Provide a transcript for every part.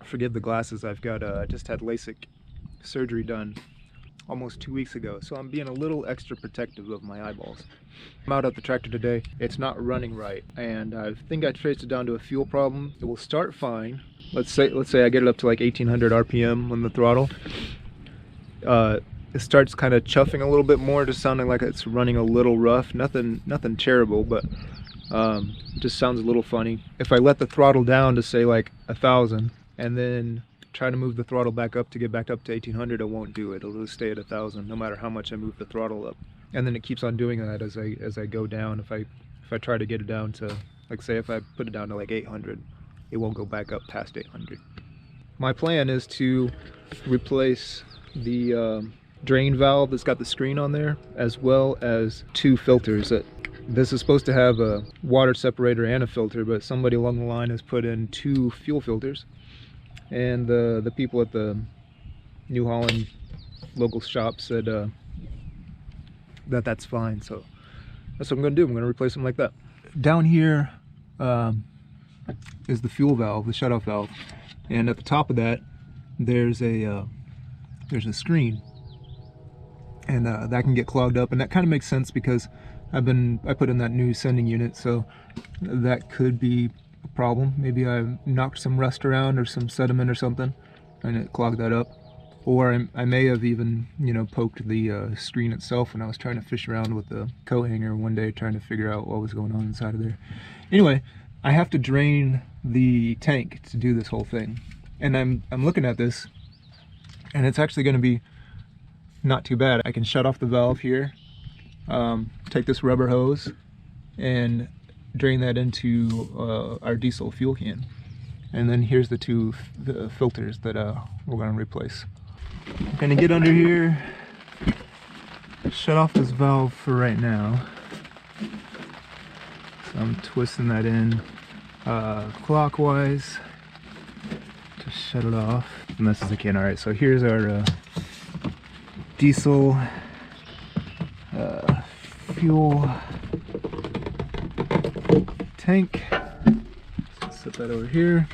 Forgive the glasses. I've got just had LASIK surgery done almost 2 weeks ago, so I'm being a little extra protective of my eyeballs. I'm out at the tractor today. It's not running right, and I think I traced it down to a fuel problem. It will start fine. Let's say I get it up to like 1800 RPM on the throttle. It starts kind of chuffing a little bit more, just sounding like it's running a little rough. Nothing terrible, but just sounds a little funny. If I let the throttle down to say like 1000 and then try to move the throttle back up to get back up to 1800, it won't do it. It'll just stay at 1000 no matter how much I move the throttle up. And then it keeps on doing that as I go down. If I try to get it down to, like, say if I put it down to like 800, it won't go back up past 800. My plan is to replace the drain valve that's got the screen on there, as well as 2 filters. This is supposed to have a water separator and a filter, but somebody along the line has put in 2 fuel filters, and the people at the New Holland local shop said that's fine. So that's what I'm going to do. I'm going to replace them like that. Down here is the fuel valve, the shutoff valve, and at the top of that there's a screen, and that can get clogged up, and that kind of makes sense because I put in that new sending unit, so that could be a problem. Maybe I knocked some rust around or some sediment or something and it clogged that up. Or I may have even, poked the screen itself when I was trying to fish around with the coat hanger one day, trying to figure out what was going on inside of there. Anyway, I have to drain the tank to do this whole thing, and I'm looking at this, and it's actually going to be not too bad. I can shut off the valve here, take this rubber hose and drain that into our diesel fuel can, and then here's the 2 filters that we're going to replace. I'm going to get under here, shut off this valve for right now. So I'm twisting that in clockwise to shut it off as best as I can. Alright, so here's our diesel fuel tank. Set that over here.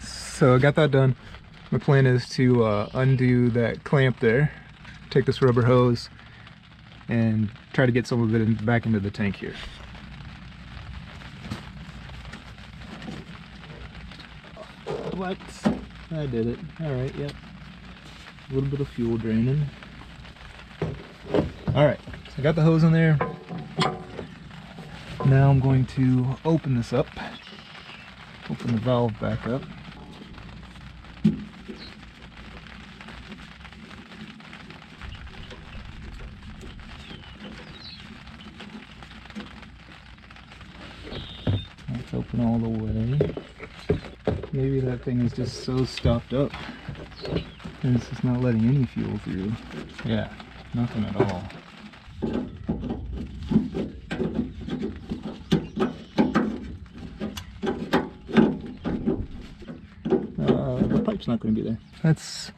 So I got that done. My plan is to undo that clamp there, take this rubber hose, and try to get some of it back into the tank here. What? I did it. Alright, yep. A little bit of fuel draining. Alright, so I got the hose in there. Now I'm going to open this up, open the valve back up. Let's open all the way. Maybe that thing is just so stopped up and it's just not letting any fuel through. Yeah, nothing at all. The pipe's not going to be there. That's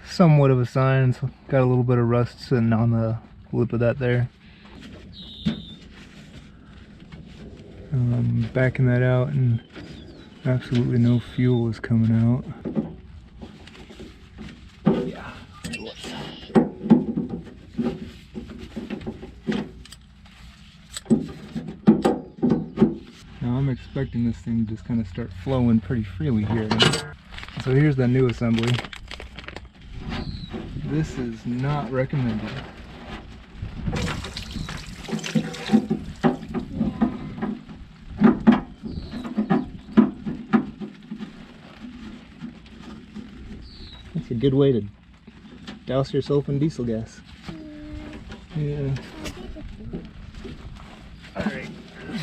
somewhat of a sign. So got a little bit of rust sitting on the lip of that there. Backing that out, and absolutely no fuel is coming out. Yeah, it was. Now I'm expecting this thing to just kind of start flowing pretty freely here. So here's the new assembly. This is not recommended. That's a good way to douse yourself in diesel gas. Yeah. Alright,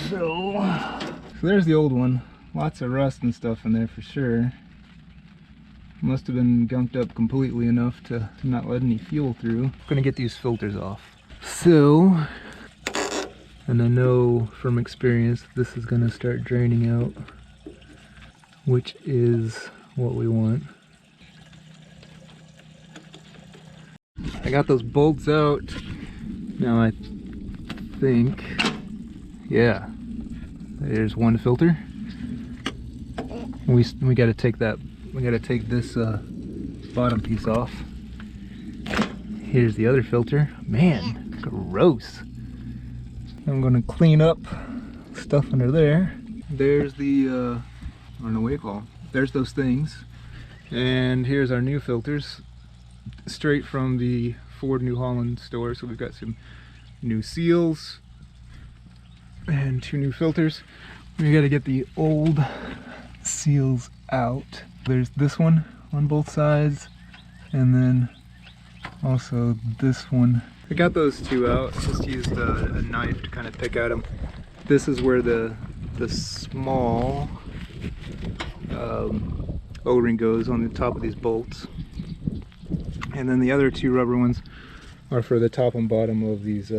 so there's the old one. Lots of rust and stuff in there for sure. Must have been gunked up completely enough to not let any fuel through. I'm gonna get these filters off. So, and I know from experience this is gonna start draining out, which is what we want. I got those bolts out. Now I think, yeah, there's one filter. We got to take that. We got to take this bottom piece off. Here's the other filter. Man, gross. I'm gonna clean up stuff under there. There's the I don't know what you call them. There's those things. And here's our new filters, straight from the Ford New Holland store. So we've got some new seals and 2 new filters. We got to get the old seals out. There's this one on both sides, and then also this one. I got those 2 out. Just used a knife to kind of pick at them. This is where the small O-ring goes on the top of these bolts, and then the other 2 rubber ones are for the top and bottom of these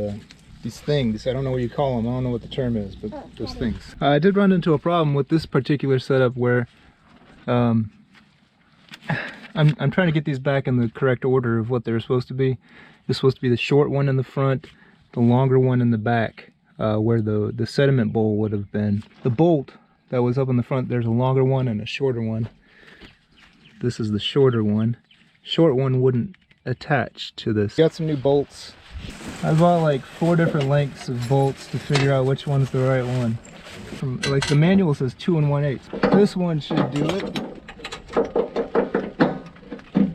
things. I don't know what you call them. I don't know what the term is, but those things. I did run into a problem with this particular setup where I'm trying to get these back in the correct order of what they're supposed to be. It's supposed to be the short one in the front, the longer one in the back, where the sediment bowl would have been. The bolt that was up in the front, there's a longer one and a shorter one. This is the shorter one. Short one wouldn't attach to this. Got some new bolts. I bought like 4 different lengths of bolts to figure out which one's the right one. Like the manual says 2 1/8. This one should do it.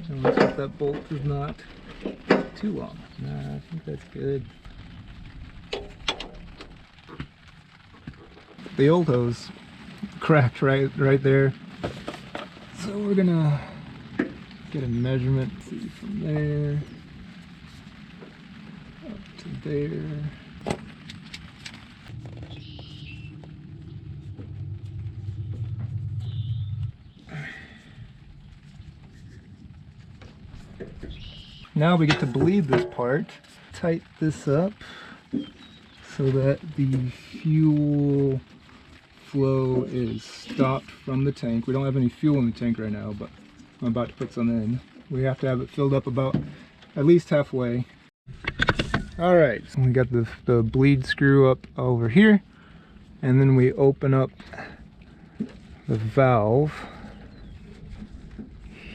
And let's hope that bolt is not too long. Nah, I think that's good. The old hose cracked right there. So we're gonna get a measurement, see from there up to there. Now we get to bleed this part. Tighten this up so that the fuel flow is stopped from the tank. We don't have any fuel in the tank right now, but I'm about to put some in. We have to have it filled up about at least halfway. All right, so we got the bleed screw up over here, and then we open up the valve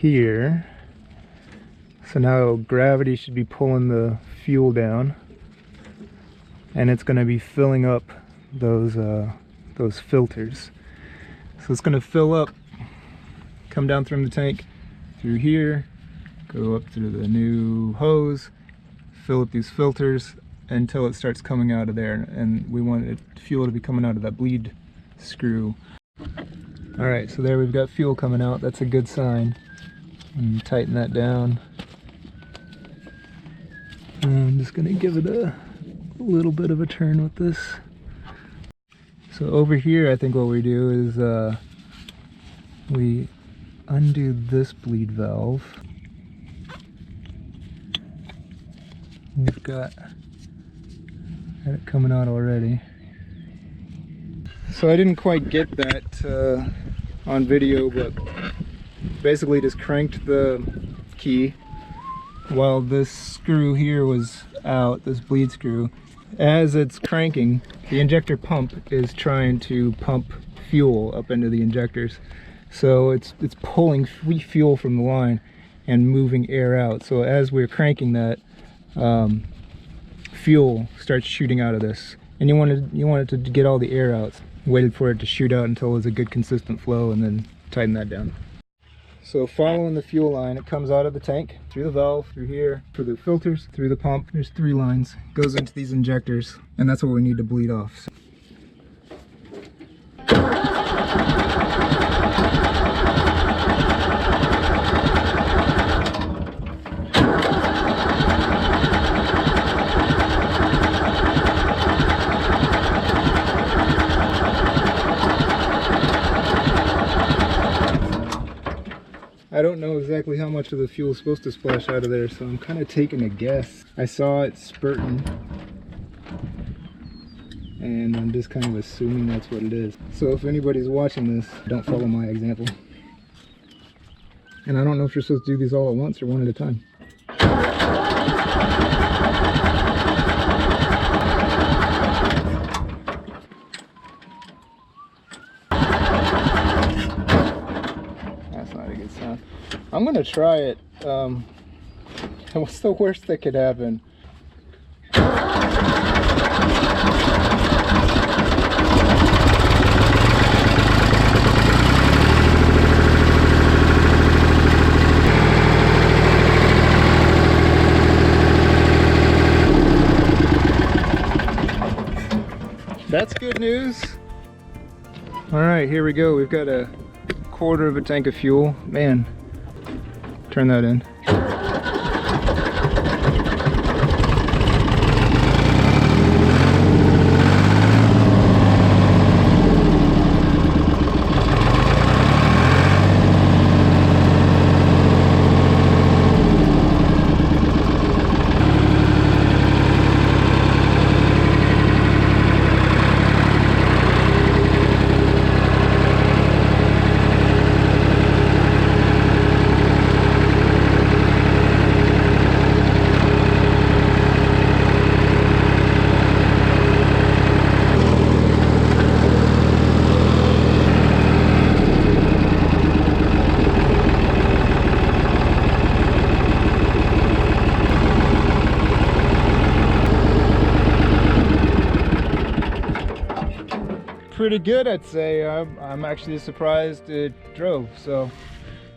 here. So now gravity should be pulling the fuel down, and it's going to be filling up those filters. So it's going to fill up, come down from the tank through here, go up through the new hose, fill up these filters until it starts coming out of there, and we want fuel to be coming out of that bleed screw. All right, so there we've got fuel coming out. That's a good sign. And tighten that down. I'm just gonna give it a little bit of a turn with this. So over here, I think what we do is we undo this bleed valve. We've got it coming out already. So I didn't quite get that on video, but basically just cranked the key while this screw here was out, this bleed screw. As it's cranking, the injector pump is trying to pump fuel up into the injectors. So it's pulling fuel from the line and moving air out. So as we're cranking that, fuel starts shooting out of this. And you want it to get all the air out. Waited for it to shoot out until it was a good consistent flow, and then tighten that down. So following the fuel line, it comes out of the tank, through the valve, through here, through the filters, through the pump. There's 3 lines, goes into these injectors, and that's what we need to bleed off. So. I don't know exactly how much of the fuel is supposed to splash out of there, so I'm kind of taking a guess. I saw it spurting, and I'm just kind of assuming that's what it is. So if anybody's watching this, don't follow my example. And I don't know if you're supposed to do these all at once or one at a time. good sound. I'm gonna try it. What's the worst that could happen? That's good news. All right, here we go. We've got a quarter of a tank of fuel. Man, turn that in. Pretty good, I'd say. I'm actually surprised it drove. So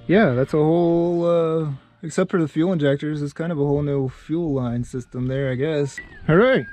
yeah, that's a whole except for the fuel injectors, it's kind of a whole new fuel line system there, I guess. All right.